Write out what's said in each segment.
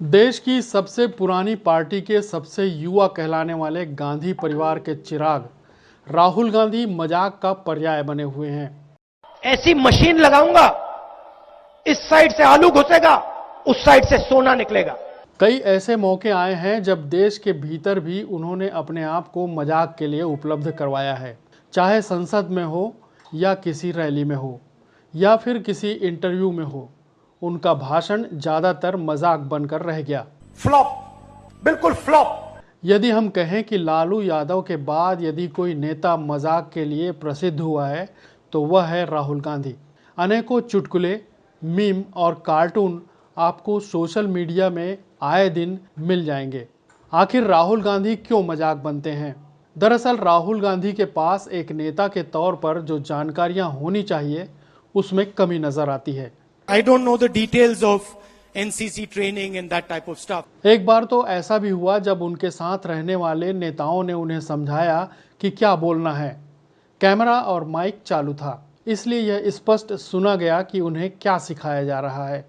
देश की सबसे पुरानी पार्टी के सबसे युवा कहलाने वाले गांधी परिवार के चिराग राहुल गांधी मजाक का पर्याय बने हुए हैं। ऐसी मशीन लगाऊंगा, इस साइड से आलू घुसेगा, उस साइड से सोना निकलेगा। कई ऐसे मौके आए हैं जब देश के भीतर भी उन्होंने अपने आप को मजाक के लिए उपलब्ध करवाया है, चाहे संसद में हो या किसी रैली में हो या फिर किसी इंटरव्यू में हो। उनका भाषण ज्यादातर मजाक बनकर रह गया। फ्लॉप, बिल्कुल फ्लॉप। यदि हम कहें कि लालू यादव के बाद यदि कोई नेता मजाक के लिए प्रसिद्ध हुआ है तो वह है राहुल गांधी। अनेकों चुटकुले, मीम और कार्टून आपको सोशल मीडिया में आए दिन मिल जाएंगे। आखिर राहुल गांधी क्यों मजाक बनते हैं? दरअसल राहुल गांधी के पास एक नेता के तौर पर जो जानकारियां होनी चाहिए उसमें कमी नजर आती है। I don't know the details of NCC training and that type of stuff. एक बार तो ऐसा भी हुआ जब उनके साथ रहने वाले नेताओं ने उन्हें समझाया कि क्या बोलना है। कैमरा और माइक चालू था, इसलिए यह स्पष्ट सुना गया कि उन्हें क्या सिखाया जा रहा है।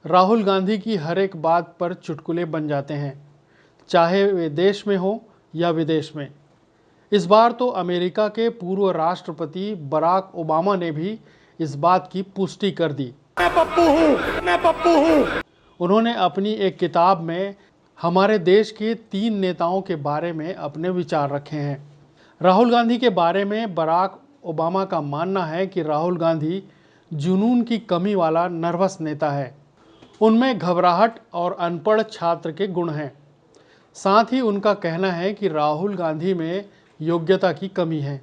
राहुल गांधी की हर एक बात पर चुटकुले बन जाते हैं, चाहे वे देश में हो या विदेश में। इस बार तो अमेरिका के पूर्व राष्ट्रपति बराक ओबामा ने भी इस बात की पुष्टि कर दी। मैं पप्पू हूं। उन्होंने अपनी एक किताब में हमारे देश के 3 नेताओं के बारे में अपने विचार रखे हैं। राहुल गांधी के बारे में बराक ओबामा का मानना है कि राहुल गांधी जुनून की कमी वाला नर्वस नेता है। उनमें घबराहट और अनपढ़ छात्र के गुण हैं। साथ ही उनका कहना है कि राहुल गांधी में योग्यता की कमी है।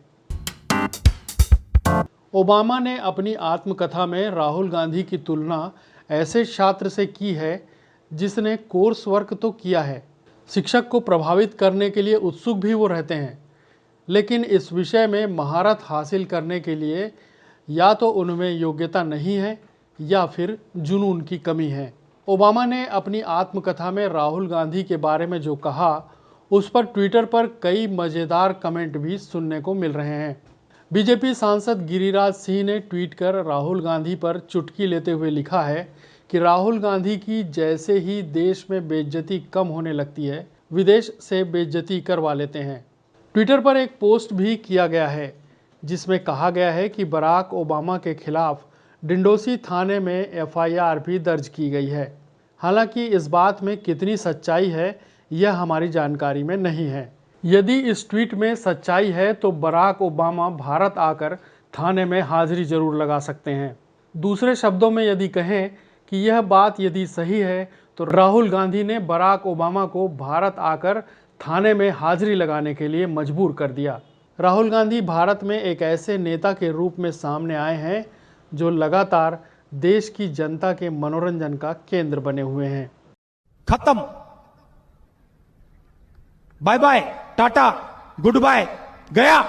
ओबामा ने अपनी आत्मकथा में राहुल गांधी की तुलना ऐसे छात्र से की है जिसने कोर्स वर्क तो किया है, शिक्षक को प्रभावित करने के लिए उत्सुक भी वो रहते हैं, लेकिन इस विषय में महारत हासिल करने के लिए या तो उनमें योग्यता नहीं है या फिर जुनून की कमी है। ओबामा ने अपनी आत्मकथा में राहुल गांधी के बारे में जो कहा उस पर ट्विटर पर कई मजेदार कमेंट भी सुनने को मिल रहे हैं। बीजेपी सांसद गिरिराज सिंह ने ट्वीट कर राहुल गांधी पर चुटकी लेते हुए लिखा है कि राहुल गांधी की जैसे ही देश में बेइज्जती कम होने लगती है, विदेश से बेइज्जती करवा लेते हैं। ट्विटर पर एक पोस्ट भी किया गया है जिसमें कहा गया है कि बराक ओबामा के खिलाफ डिंडोसी थाने में एफआईआर भी दर्ज की गई है। हालांकि इस बात में कितनी सच्चाई है यह हमारी जानकारी में नहीं है। यदि इस ट्वीट में सच्चाई है तो बराक ओबामा भारत आकर थाने में हाजिरी जरूर लगा सकते हैं। दूसरे शब्दों में यदि कहें कि यह बात यदि सही है तो राहुल गांधी ने बराक ओबामा को भारत आकर थाने में हाजिरी लगाने के लिए मजबूर कर दिया। राहुल गांधी भारत में एक ऐसे नेता के रूप में सामने आए हैं जो लगातार देश की जनता के मनोरंजन का केंद्र बने हुए हैं। खत्म, bye bye, ta-ta, goodbye, गया।